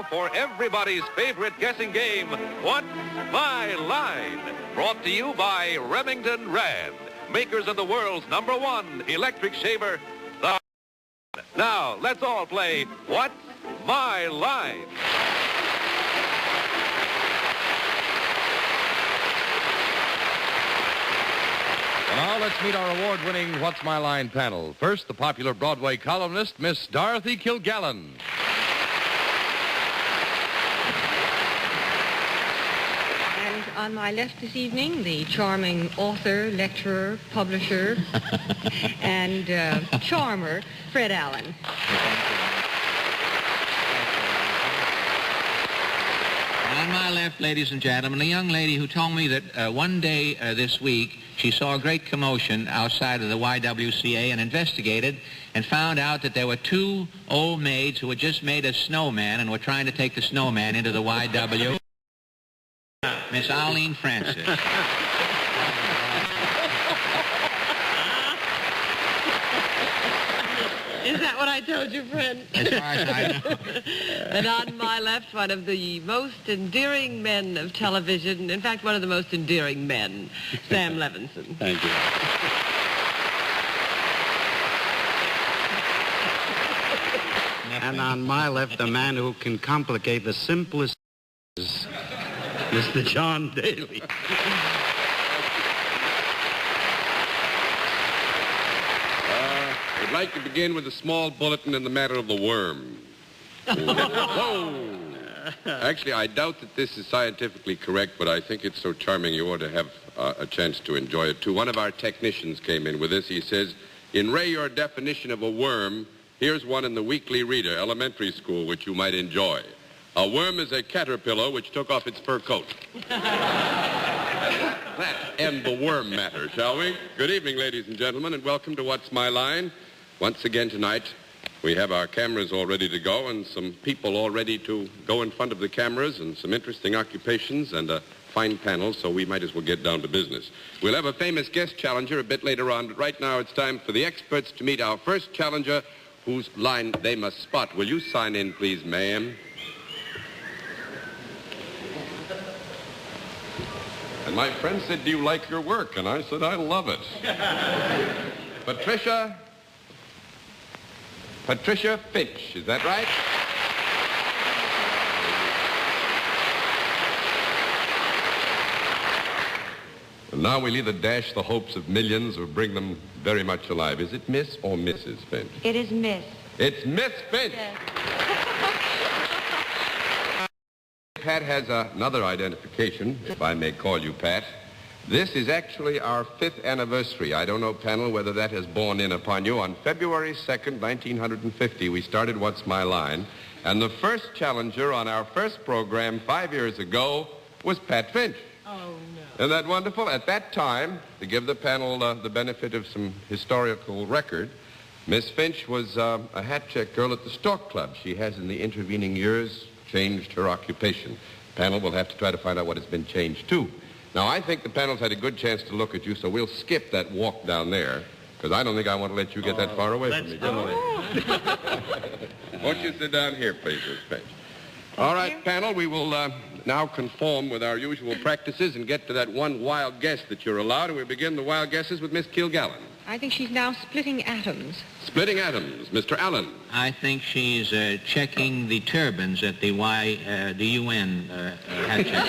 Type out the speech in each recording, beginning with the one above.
now for everybody's favorite guessing game, What's My Line? Brought to you by Remington Rand, makers of the world's #1 electric shaver, the... Now, let's all play What's My Line? Now, let's meet our award-winning What's My Line panel. First, the popular Broadway columnist, Miss Dorothy Kilgallen. And on my left this evening, the charming author, lecturer, publisher, and charmer, Fred Allen. On my left, ladies and gentlemen, a young lady who told me that one day this week she saw a great commotion outside of the YWCA and investigated and found out that there were two old maids who had just made a snowman and were trying to take the snowman into the YW. Miss Arlene Francis. Is that what I told you, Fred? As far as I know. And on my left, one of the most endearing men of television, in fact, one of the most endearing men, Sam Levinson. Thank you. And on my left, the man who can complicate the simplest is Mr. John Daly. I'd like to begin with a small bulletin in the matter of the worm. Whoa! Actually, I doubt that this is scientifically correct, but I think it's so charming you ought to have a chance to enjoy it, too. One of our technicians came in with this. He says, in Ray, your definition of a worm, here's one in the Weekly Reader, elementary school, which you might enjoy. A worm is a caterpillar which took off its fur coat. Let's end the worm matter, shall we? Good evening, ladies and gentlemen, and welcome to What's My Line. Once again tonight, we have our cameras all ready to go and some people all ready to go in front of the cameras and some interesting occupations and a fine panel, so we might as well get down to business. We'll have a famous guest challenger a bit later on, but right now it's time for the experts to meet our first challenger, whose line they must spot. Will you sign in, please, ma'am? And my friend said, do you like your work? And I said, I love it. Patricia Finch, is that right? And now we'll either dash the hopes of millions or bring them very much alive. Is it Miss or Mrs. Finch? It is Miss. It's Miss Finch. Yes. Pat has another identification, if I may call you Pat. This is actually our 5th anniversary. I don't know, panel, whether that has borne in upon you. On February 2nd, 1950, we started What's My Line, and the first challenger on our first program 5 years ago was Pat Finch. Oh, no. Isn't that wonderful? At that time, to give the panel the benefit of some historical record, Miss Finch was a hat check girl at the Stork Club. She has, in the intervening years, changed her occupation. The panel will have to try to find out what has been changed, too. Now, I think the panel's had a good chance to look at you, so we'll skip that walk down there, because I don't think I want to let you get that far away from me. Won't you sit down here, please, Miss Finch? All right, panel, we will now conform with our usual practices and get to that one wild guess that you're allowed, and we'll begin the wild guesses with Miss Kilgallen. I think she's now splitting atoms. Splitting atoms. Mr. Allen. I think she's checking the turbines at the UN hat check.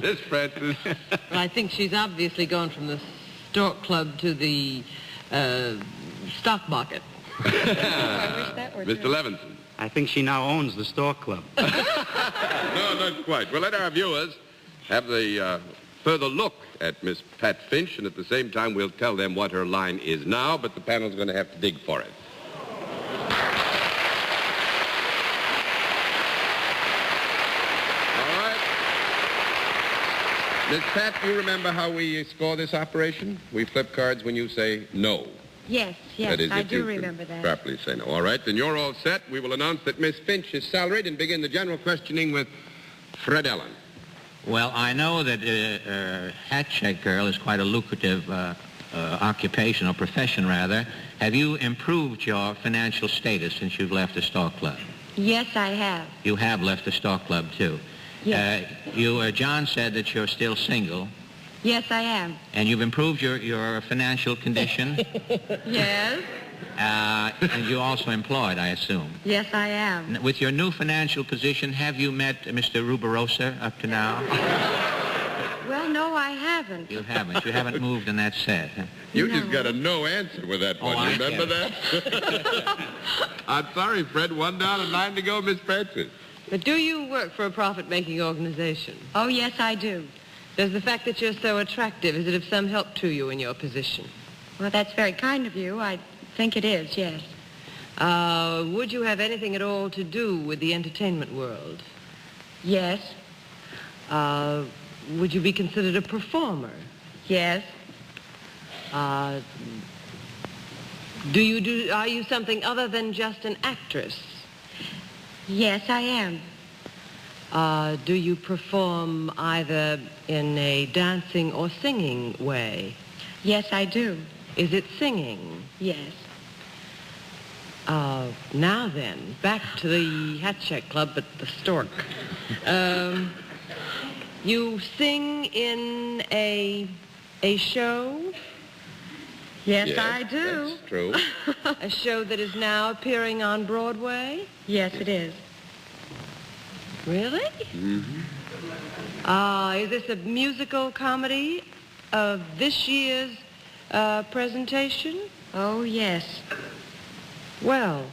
Miss Francis. I think she's obviously gone from the Stork Club to the stock market. Mr. Levinson. I think she now owns the Stork Club. No, not quite. We'll let our viewers have the further look at Miss Pat Finch, and at the same time we'll tell them what her line is now, but the panel's going to have to dig for it. All right. Miss Pat, do you remember how we score this operation? We flip cards when you say no. Yes, That is, I if do you remember can that. properly say no. All right, then you're all set. We will announce that Miss Finch is salaried and begin the general questioning with Fred Allen. Well, I know that hat check girl is quite a lucrative occupation, or profession, rather. Have you improved your financial status since you've left the Stork Club? Yes, I have. You have left the Star Club, too. Yes. John said that you're still single, Yes, I am. and you've improved your financial condition, Yes. and you're also employed, I assume. Yes, I am. With your new financial position, have you met Mr. Ruberosa up to now? Well, no, I haven't. You haven't. You haven't moved in that set. Huh? You just got a no answer with that one. I You remember get that? I'm sorry, Fred. 1 down and 9 to go, Miss Francis. But do you work for a profit-making organization? Oh, yes, I do. Does the fact that you're so attractive, is it of some help to you in your position? Well, that's very kind of you. I think it is, yes. Would you have anything at all to do with the entertainment world? Yes. Would you be considered a performer? Yes. Are you something other than just an actress? Yes, I am. Do you perform either in a dancing or singing way? Yes, I do. Is it singing? Yes. Now then, back to the Hat Check Club at the Stork. You sing in a show? Yes, I do. That's true. A show that is now appearing on Broadway? Yes, it is. Really? Mm-hmm. Is this a musical comedy of this year's presentation? Oh, yes. Well,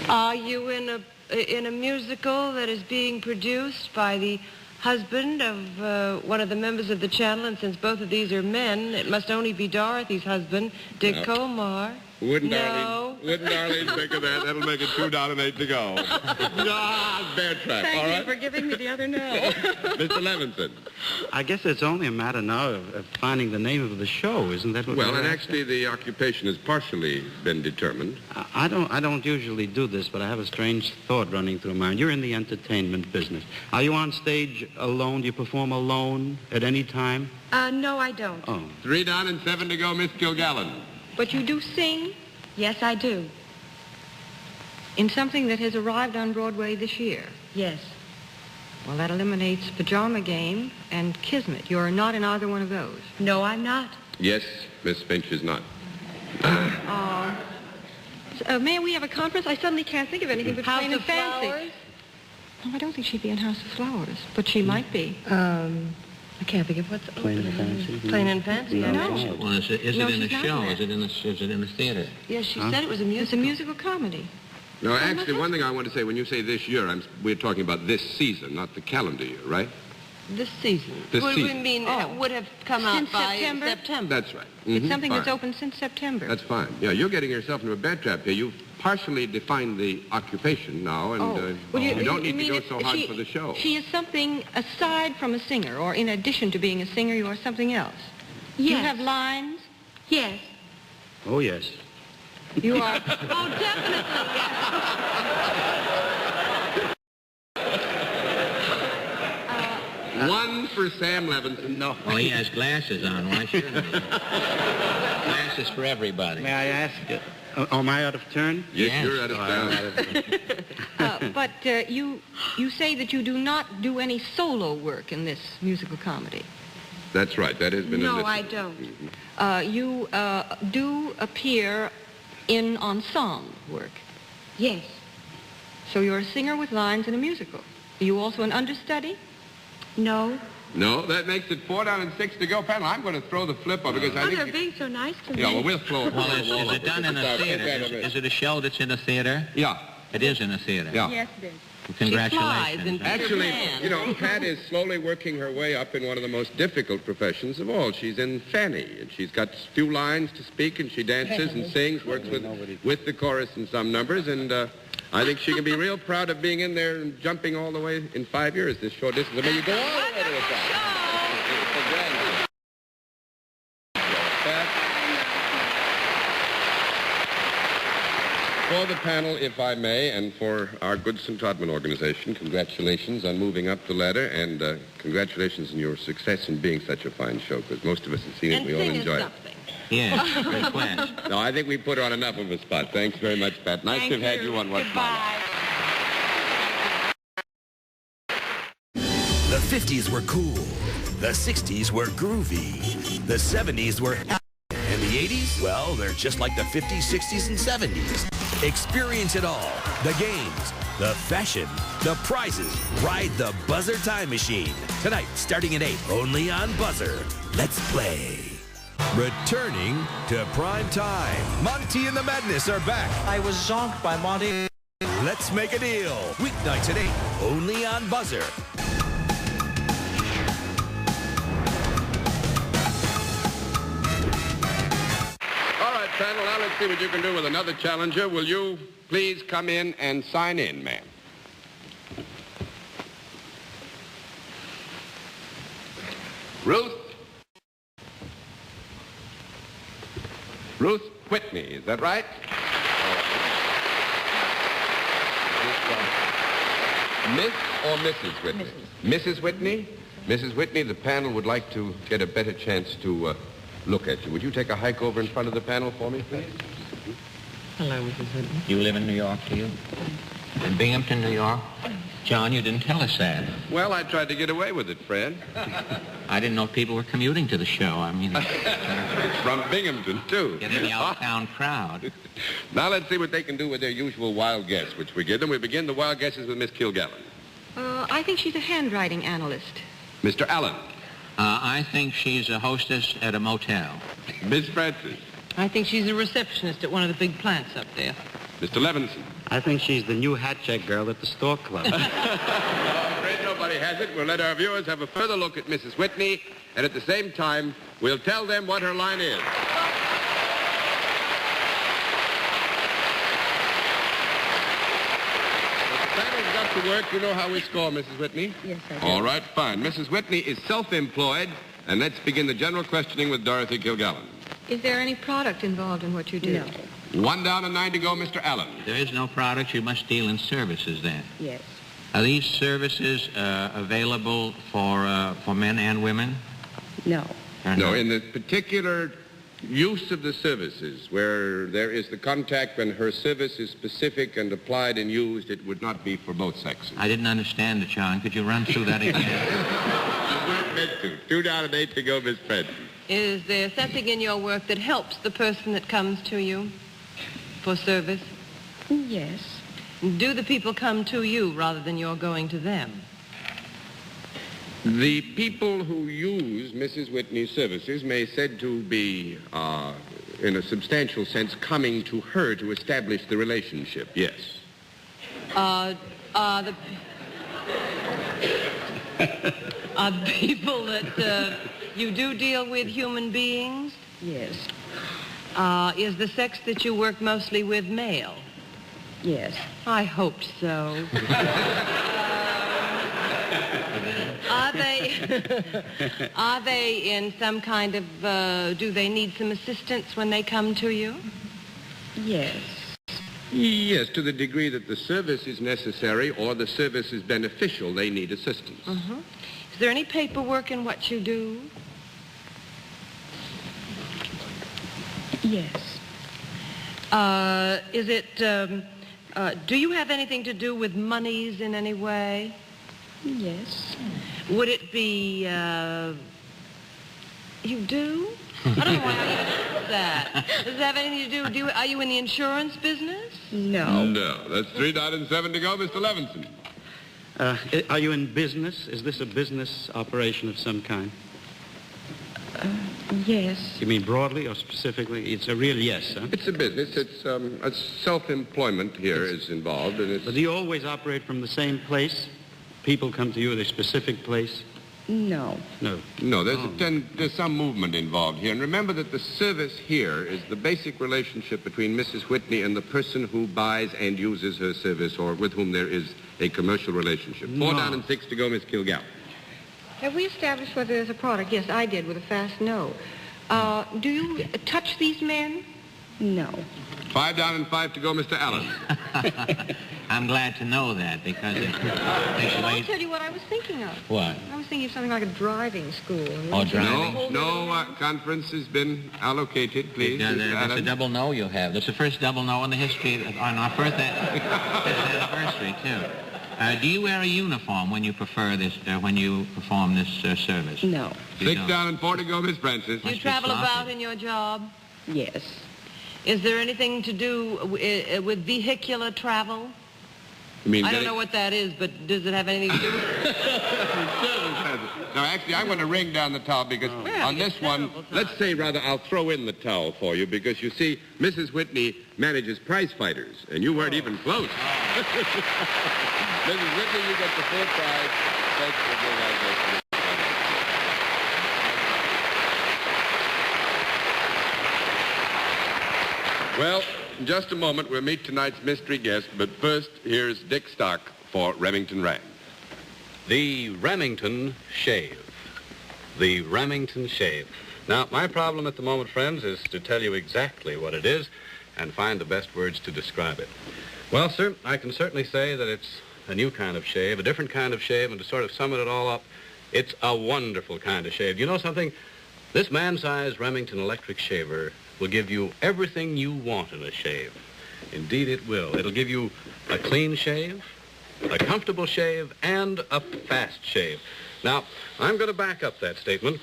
are you in a musical that is being produced by the husband of one of the members of the channel? And since both of these are men, it must only be Dorothy's husband, Dick No. Colmar. Wouldn't No. Darlene think of that? That'll make it 2 down and 8 to go. Bear track, all right? for giving me the other no. Mr. Levinson. I guess it's only a matter now of finding the name of the show, isn't that what Well, we're and after? actually the occupation has partially been determined. I don't usually do this, but I have a strange thought running through my mind. You're in the entertainment business. Are you on stage alone? Do you perform alone at any time? No, I don't. Oh. 3 down and 7 to go, Miss Kilgallen. But you do sing? Yes, I do. In something that has arrived on Broadway this year? Yes. Well, that eliminates Pajama Game and Kismet. You're not in either one of those. No, I'm not. Yes, Miss Finch is not. May we have a conference? I suddenly can't think of anything but House Plain of and Fancy. Flowers? No, I don't think she'd be in House of Flowers, but she might be. I can't think of what's Plain and Fancy? Plain and Fancy. I No. know. Well, is it No, in the she's not show? in Is it in the theater? Yes, she said it was a musical. It's a musical comedy. No, actually, one thing I want to say, when you say this year, we're talking about this season, not the calendar year, right? This season. This would season. We mean Oh. would have come out Since by September? September. That's right. It's Mhm, something that's fine. open since September. That's fine. Yeah, you're getting yourself into a bear trap here. You've partially defined the occupation now, and Well, you don't need to mean go if so hard she- for the show. She is something aside from a singer, or in addition to being a singer, you are something else. Yes. You have lines. Yes. Oh, yes. You are. Oh, definitely, yes. One for Sam Levinson. No. Well, he has glasses on. Why shouldn't he? Glasses for everybody. May I ask, am I out of turn? Yes, Yes. you're out of Oh, I'm town. out of turn. But you say that you do not do any solo work in this musical comedy. That's right. That has been No, enlisted. I don't. You do appear in ensemble work. Yes. So you're a singer with lines in a musical. Are you also an understudy? No. No, that makes it 4 down and 6 to go. Panel, I'm going to throw the flip up because I Oh, think... they're being so nice to me. Yeah, well, we'll throw it. Well, is it done in a theater? Is it a show that's in a theater? Yeah, It is in a theater. yeah. Yes, it is. Congratulations. She flies in Actually, Japan. you know, Pat is slowly working her way up in one of the most difficult professions of all. She's in Fanny, and she's got few lines to speak, and she dances and sings, works with the chorus in some numbers, and I think she can be real proud of being in there and jumping all the way in 5 years, this short distance. I mean, you go all the way to the top. For the panel, if I may, and for our Goodson Todman organization, congratulations on moving up the ladder, and congratulations on your success in being such a fine show, because most of us have seen it, And we all sing us enjoy it. something. Yes, request. No, I think we put her on enough of a spot. Thanks very much, Pat. Nice to have had you on What's My Line. The 50s were cool. The 60s were groovy. The 70s were happy. And the 80s, well, they're just like the 50s, 60s, and 70s. Experience it all. The games, the fashion, the prizes. Ride the BUZZR time machine. Tonight, starting at 8, only on BUZZR. Let's play. Returning to prime time. Monty and the Madness are back. I was zonked by Monty. Let's make a deal. Weeknights at 8, only on BUZZR. All right, panel, now let's see what you can do with another challenger. Will you please come in and sign in, ma'am? Ruth Whitney, is that right? Miss or Mrs. Whitney? Mrs. Whitney? Mrs. Whitney, the panel would like to get a better chance to look at you. Would you take a hike over in front of the panel for me, please? Hello, Mrs. Whitney. You live in New York, do you? In Binghamton, New York? John, you didn't tell us that. Well, I tried to get away with it, Fred. I didn't know people were commuting to the show. I mean, From Binghamton, too. getting the out-of-town crowd. Now let's see what they can do with their usual wild guess, which we give them. We begin the wild guesses with Miss Kilgallen. I think she's a handwriting analyst. Mr. Allen. I think she's a hostess at a motel. Miss Francis. I think she's a receptionist at one of the big plants up there. Mr. Levinson. I think she's the new hat check girl at the store club. I'm afraid nobody has it. We'll let our viewers have a further look at Mrs. Whitney, and at the same time, we'll tell them what her line is. The panel's got to work. You know how we score, Mrs. Whitney? Yes, I do. All right, fine. Mrs. Whitney is self-employed, and let's begin the general questioning with Dorothy Kilgallen. Is there any product involved in what you do? No. 1 down and 9 to go, Mr. Allen. There is no product. You must deal in services then. Yes. Are these services available for men and women? No. Or No, in the particular use of the services, where there is the contact when her service is specific and applied and used, it would not be for both sexes. I didn't understand it, John. Could you run through that again? You weren't meant to. 2 down and 8 to go, Miss Francis. Is there something in your work that helps the person that comes to you for service? Yes. Do the people come to you rather than you're going to them? The people who use Mrs. Whitney's services may said to be, in a substantial sense, coming to her to establish the relationship, yes. Are the people that you do deal with human beings? Yes. Is the sex that you work mostly with male? Yes. I hoped so. Are they in some kind of, do they need some assistance when they come to you? Yes. Yes, to the degree that the service is necessary or the service is beneficial, they need assistance. Mm-hmm. Is there any paperwork in what you do? Yes. Is it, do you have anything to do with monies in any way? Yes. Would it be, you do? I don't know why I even asked that. Does it have anything to do, are you in the insurance business? No. No, that's 3 down and 7 to go, Mr. Levinson. Are you in business? Is this a business operation of some kind? Yes. You mean broadly or specifically? It's a real yes, huh? It's a business. It's a self-employment here is involved, and it's... But do you always operate from the same place? People come to you at a specific place? No. No. No, there's some movement involved here. And remember that the service here is the basic relationship between Mrs. Whitney and the person who buys and uses her service or with whom there is a commercial relationship. 4 down and 6 to go, Miss Kilgallen. Have we established whether there's a product? Yes, I did with a fast no. Do you touch these men? No. 5 down and 5 to go, Mr. Allen. I'm glad to know that because it takes away... I'll tell you what I was thinking of. What? I was thinking of something like a driving school. Oh, driving. No conference has been allocated, please. That's a double no you have. That's the first double no in the history on our first anniversary, too. Do you wear a uniform when you perform this service? No. Sit down and 4 to go, Miss Francis. Do you travel about in your job? Yes. Is there anything to do with vehicular travel? You mean I don't know what that is, but does it have anything to do with it? No, actually, I'm going to ring down the towel because on this one, let's say rather I'll throw in the towel for you because you see, Mrs. Whitney manages prize fighters, and you weren't even close. Mrs. Whitney, you get the full prize. Thanks for doing that. Well, in just a moment, we'll meet tonight's mystery guest, but first, here's Dick Stock for Remington Rand. The Remington Shave. The Remington Shave. Now, my problem at the moment, friends, is to tell you exactly what it is and find the best words to describe it. Well, sir, I can certainly say that it's a new kind of shave, a different kind of shave, and to sort of sum it all up, it's a wonderful kind of shave. You know something? This man-sized Remington electric shaver will give you everything you want in a shave. Indeed, it will. It'll give you a clean shave, a comfortable shave, and a fast shave. Now, I'm going to back up that statement.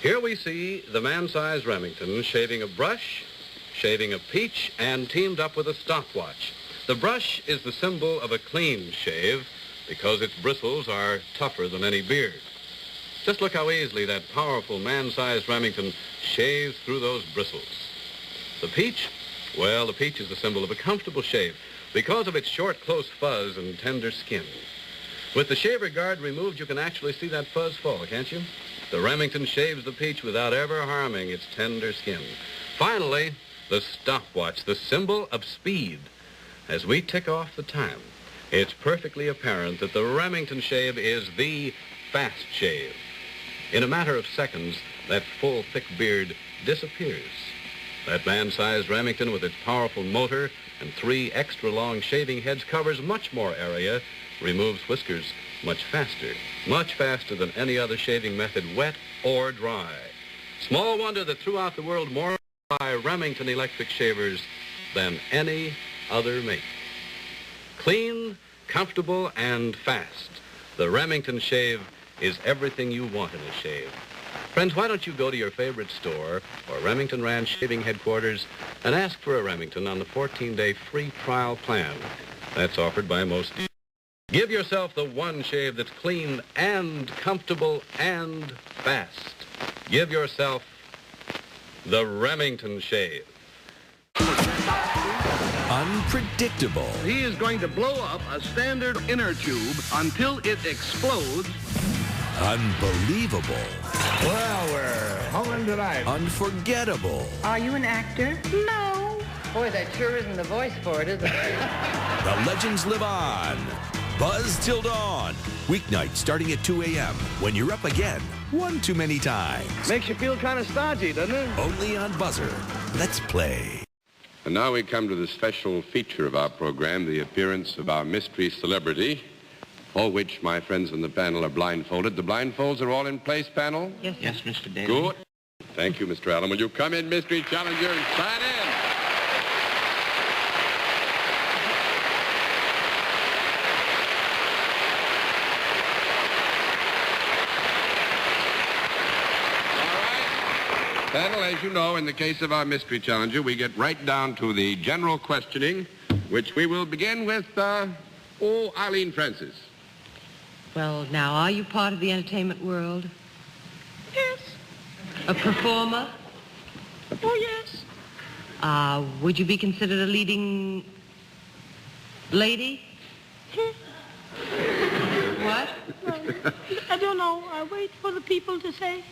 Here we see the man-sized Remington shaving a brush, shaving a peach, and teamed up with a stopwatch. The brush is the symbol of a clean shave because its bristles are tougher than any beard. Just look how easily that powerful man-sized Remington shaves through those bristles. The peach? Well, the peach is the symbol of a comfortable shave because of its short, close fuzz and tender skin. With the shaver guard removed, you can actually see that fuzz fall, can't you? The Remington shaves the peach without ever harming its tender skin. Finally, the stopwatch, the symbol of speed. As we tick off the time, it's perfectly apparent that the Remington shave is the fast shave. In a matter of seconds, that full, thick beard disappears. That man-sized Remington with its powerful motor and 3 extra-long shaving heads covers much more area, removes whiskers much faster than any other shaving method, wet or dry. Small wonder that throughout the world more buy Remington electric shavers than any other make. Clean, comfortable, and fast. The Remington shave is everything you want in a shave. Friends, why don't you go to your favorite store or Remington Rand Shaving Headquarters and ask for a Remington on the 14-day free trial plan that's offered by most. Give yourself the one shave that's clean and comfortable and fast. Give yourself the Remington shave. Unpredictable. He is going to blow up a standard inner tube until it explodes. Unbelievable. Well, we're home tonight. Unforgettable. Are you an actor? No. Boy, that sure isn't the voice for it, is it? The legends live on. Buzz till dawn. Weeknights starting at 2 a.m. when you're up again one too many times. Makes you feel kind of stodgy, doesn't it? Only on BUZZR. Let's play. And now we come to the special feature of our program, the appearance of our mystery celebrity, for which my friends on the panel are blindfolded. The blindfolds are all in place, panel? Yes, Mr. Daly. Good. Thank you, Mr. Allen. Will you come in, mystery challenger, and sign in? Panel, as you know, in the case of our mystery challenger, we get right down to the general questioning, which we will begin with, Eileen Francis. Well, now, are you part of the entertainment world? Yes. A performer? Oh, yes. Would you be considered a leading lady? What? Well, I don't know. I wait for the people to say.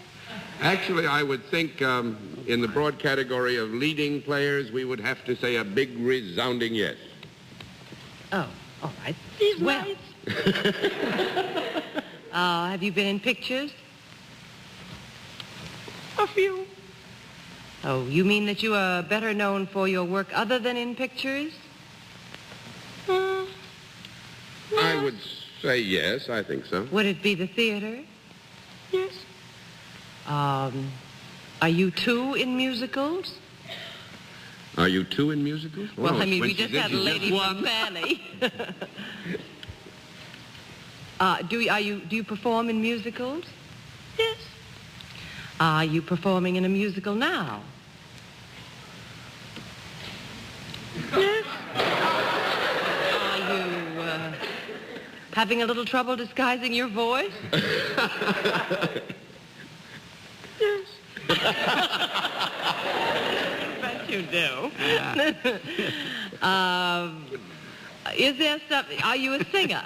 Actually, I would think in the broad category of leading players, we would have to say a big resounding yes. Oh, all right. These Well. nights. Have you been in pictures? A few. Oh, you mean that you are better known for your work other than in pictures? would say yes, I think so. Would it be the theater? Yes. Are you two in musicals? Are you two in musicals? Well, Oh, I mean, when we she just said had a she's lady just from one. Fanny. Do you perform in musicals? Yes. Are you performing in a musical now? Yes. Are you having a little trouble disguising your voice? Yes. Bet you do. Is there something? Are you a singer?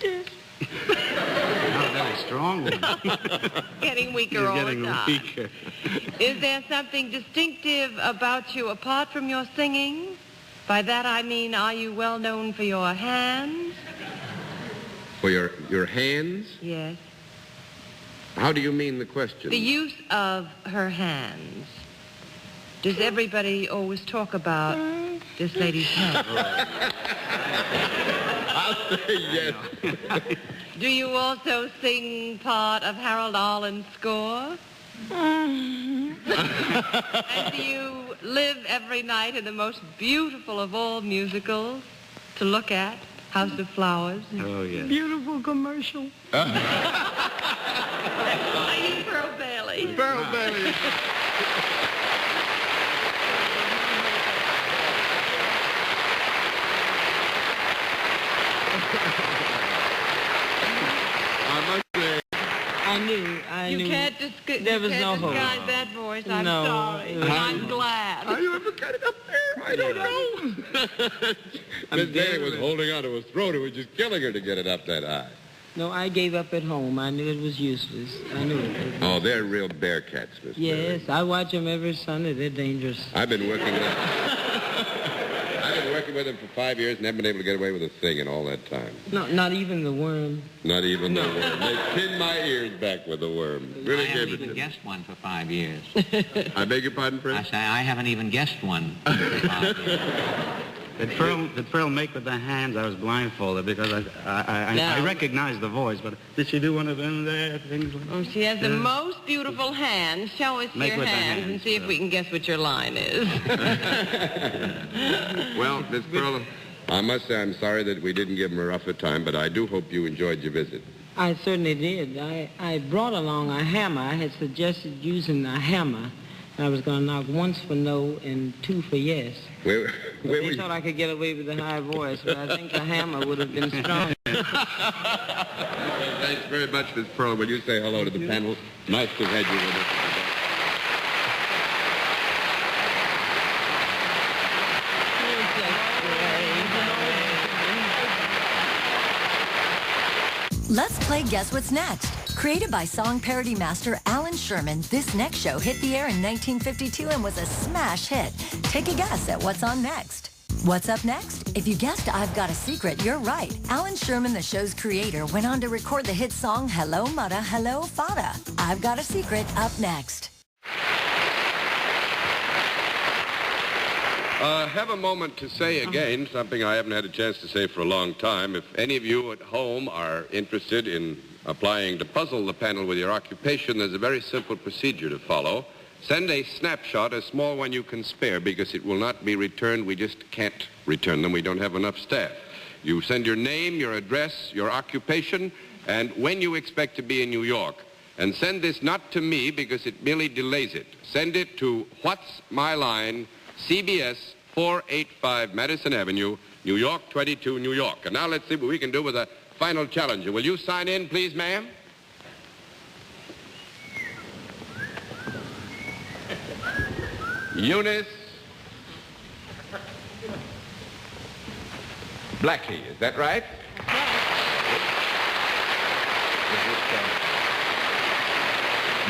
Yes. Not very strong. Getting weaker You're all getting the time. weaker. Is there something distinctive about you apart from your singing? By that I mean, are you well known for your hands? For your hands? Yes. How do you mean the question? The use of her hands. Does everybody always talk about this lady's hands? I'll say yes. Do you also sing part of Harold Arlen's score? And do you live every night in the most beautiful of all musicals to look at, House of Flowers? Oh, yes. Beautiful commercial. Are you Pearl Bailey? Pearl Bailey. I must say, I knew. You can't disguise There was no hope. that voice. I'm No. sorry. I'm glad. how you ever got it up there? I don't know. Miss Bailey was holding on to her throat. It was just killing her to get it up that high. No, I gave up at home. I knew it was useless. I knew it. Oh, they're real bear cats, Miss Bailey. Yes, I watch them every Sunday. They're dangerous. I've been working with them for 5 years and haven't been able to get away with a thing in all that time. No, not even the worm. Not even the worm. They pinned my ears back with the worm. Really I gave haven't it to even me. guessed one for 5 years. I beg your pardon, I Prince? say I haven't even guessed one for 5 years. Did Pearl make with the hands? I was blindfolded because I No. recognized the voice, but did she do one of them there? Things like Oh, she has the most beautiful hands. Show us Make your with the hands and hands, see if we can guess what your line is. Well, Miss Pearl, I must say I'm sorry that we didn't give him a rougher time, but I do hope you enjoyed your visit. I certainly did. I brought along a hammer. I had suggested using a hammer. I was going to knock once for no and two for yes. Where were They you? thought I could get away with the high voice, but I think the hammer would have been stronger. Thanks very much, Miss Pearl. Will you say hello to the panel? Nice to have you with us. Let's play Guess What's Next. Created by song parody master Alan Sherman, this next show hit the air in 1952 and was a smash hit. Take a guess at what's on next. What's up next? If you guessed I've Got a Secret, you're right. Alan Sherman, the show's creator, went on to record the hit song Hello Mudda, Hello Fada. I've Got a Secret up next. Have a moment to say again something I haven't had a chance to say for a long time. If any of you at home are interested in applying to puzzle the panel with your occupation, there's a very simple procedure to follow. Send a snapshot, a small one you can spare, because it will not be returned. We just can't return them. We don't have enough staff. You send your name, your address, your occupation, and when you expect to be in New York. And send this not to me, because it merely delays it. Send it to What's My Line, CBS 485 Madison Avenue, New York 22, New York. And now let's see what we can do with a final challenger. Will you sign in, please, ma'am? Eunice Blackie, is that right?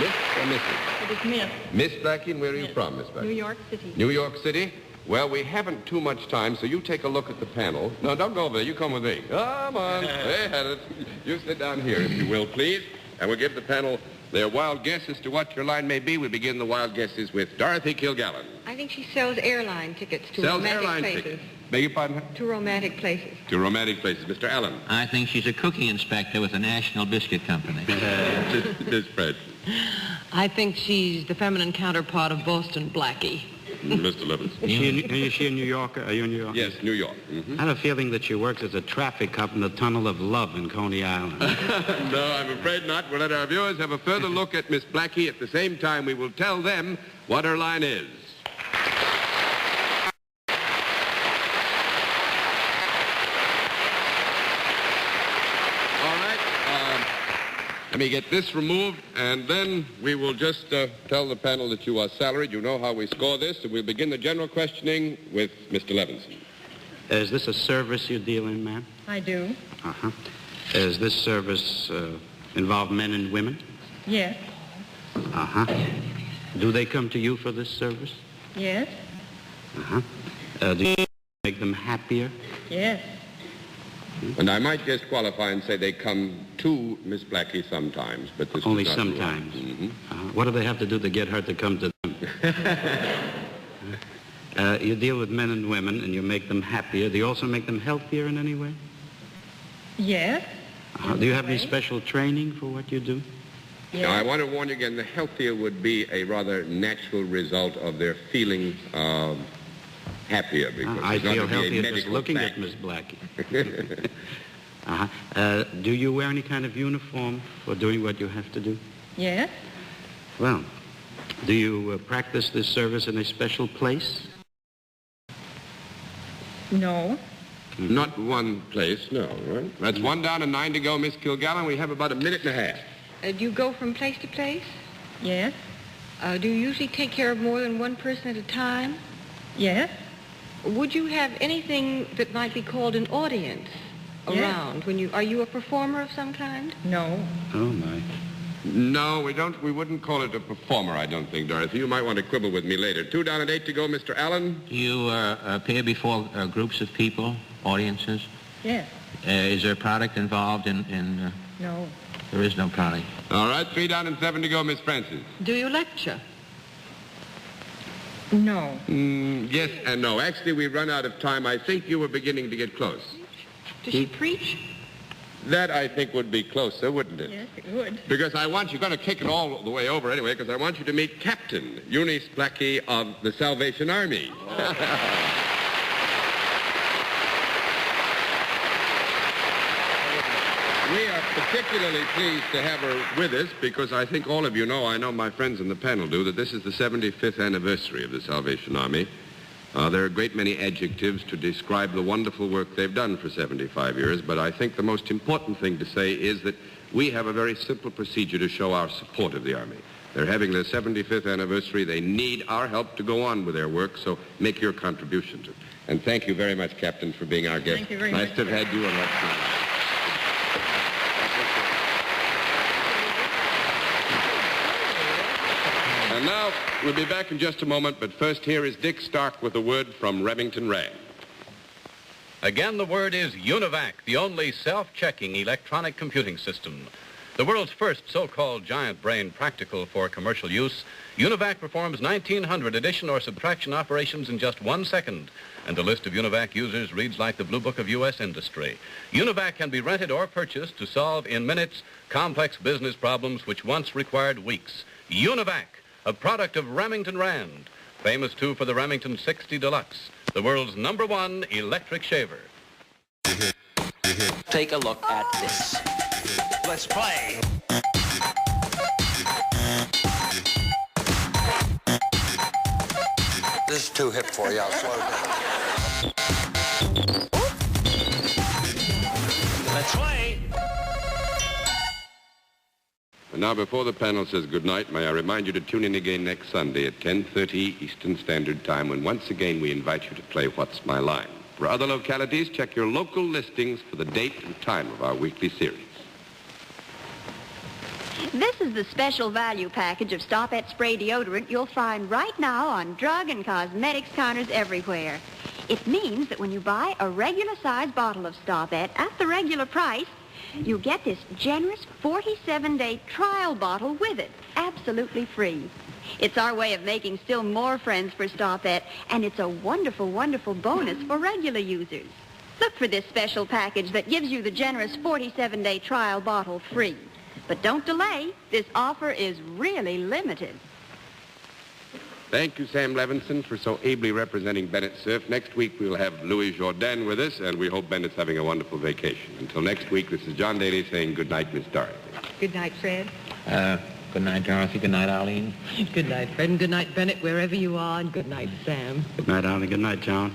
Miss or Mrs.? It is Miss. Miss Blackie, and where are you from, Miss Blackie? New York City. New York City? Well, we haven't too much time, so you take a look at the panel. No, don't go over there. You come with me. Come on. They had it. You sit down here, if you will, please. And we'll give the panel their wild guess as to what your line may be. We begin the wild guesses with Dorothy Kilgallen. I think she sells airline tickets to Sells romantic airline places. tickets. Beg your pardon? To romantic places. To romantic places. Mr. Allen. I think she's a cookie inspector with the National Biscuit Company. Miss Fred. I think she's the feminine counterpart of Boston Blackie. Mr. Levinson. Is she a New Yorker? Are you in New York? Yes, New York. Mm-hmm. I have a feeling that she works as a traffic cop in the Tunnel of Love in Coney Island. No, I'm afraid not. We'll let our viewers have a further look at Miss Blackie. At the same time, we will tell them what her line is. Let me get this removed, and then we will just tell the panel that you are salaried. You know how we score this, and we'll begin the general questioning with Mr. Levinson. Is this a service you deal in, ma'am? I do. Uh-huh. Does this service involve men and women? Yes. Uh-huh. Do they come to you for this service? Yes. Uh-huh. Do you make them happier? Yes. And I might just qualify and say they come to Miss Blackie sometimes, but this only is not sometimes. Mm-hmm. What do they have to do to get her to come to them? You deal with men and women, and you make them happier. Do you also make them healthier in any way? Yes. Do you have any special training for what you do? Yes. Now, I want to warn you again, the healthier would be a rather natural result of their feeling happier, because I it's not feel to be a healthier just medical looking fact. at Miss Blackie. Do you wear any kind of uniform for doing what you have to do? Yes. Well, do you practice this service in a special place? No. Not one place, no. Right? That's one down and 9 to go, Miss Kilgallen. We have about a minute and a half. Do you go from place to place? Yes. Do you usually take care of more than one person at a time? Yes. Would you have anything that might be called an audience around when you... Are you a performer of some kind? No. Oh, my. No, we don't. We wouldn't call it a performer, I don't think, Dorothy. You might want to quibble with me later. 2 down and 8 to go, Mr. Allen. Do you appear before groups of people, audiences? Yes. Is there a product involved in No. There is no product. All right, 3 down and 7 to go, Miss Francis. Do you lecture? No. Yes and no. Actually, we've run out of time. I think you were beginning to get close. Does she preach? That, I think, would be closer, wouldn't it? Yes, it would. Because you're going to kick it all the way over anyway, because I want you to meet Captain Eunice Blackie of the Salvation Army. We are particularly pleased to have her with us because I think all of you know, I know my friends in the panel do, that this is the 75th anniversary of the Salvation Army. There are a great many adjectives to describe the wonderful work they've done for 75 years, but I think the most important thing to say is that we have a very simple procedure to show our support of the Army. They're having their 75th anniversary. They need our help to go on with their work, so make your contribution to it. And thank you very much, Captain, for being our guest. Thank you very nice much. to have had you on that team. And now, we'll be back in just a moment, but first here is Dick Stark with a word from Remington Rand. Again, the word is UNIVAC, the only self-checking electronic computing system. The world's first so-called giant brain practical for commercial use, UNIVAC performs 1,900 addition or subtraction operations in just 1 second, and the list of UNIVAC users reads like the Blue Book of U.S. industry. UNIVAC can be rented or purchased to solve in minutes complex business problems which once required weeks. UNIVAC, a product of Remington Rand, famous too for the Remington 60 Deluxe, the world's #1 electric shaver. Take a look at this. Let's play. This is too hip for you. I'll slow down. Let's play. And now, before the panel says goodnight, may I remind you to tune in again next Sunday at 10:30 Eastern Standard Time, when once again we invite you to play What's My Line. For other localities, check your local listings for the date and time of our weekly series. This is the special value package of Stop-At spray deodorant you'll find right now on drug and cosmetics counters everywhere. It means that when you buy a regular size bottle of Stop-At at the regular price, you get this generous 47-day trial bottle with it, absolutely free. It's our way of making still more friends for Stop-It, and it's a wonderful, wonderful bonus for regular users. Look for this special package that gives you the generous 47-day trial bottle free. But don't delay. This offer is really limited. Thank you, Sam Levinson, for so ably representing Bennett Cerf. Next week, we'll have Louis Jourdain with us, and we hope Bennett's having a wonderful vacation. Until next week, this is John Daly saying good night, Miss Dorothy. Good night, Fred. Good night, Dorothy. Good night, Arlene. Good night, Fred, and good night, Bennett, wherever you are, and good night, Sam. Good night, Arlene. Good night, John.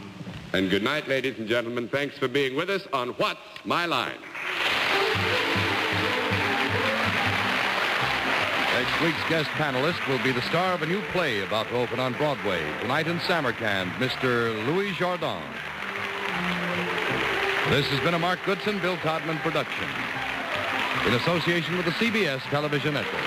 And good night, ladies and gentlemen. Thanks for being with us on What's My Line? Next week's guest panelist will be the star of a new play about to open on Broadway tonight in Samarkand, Mr. Louis Jourdain. This has been a Mark Goodson, Bill Todman production in association with the CBS Television Network.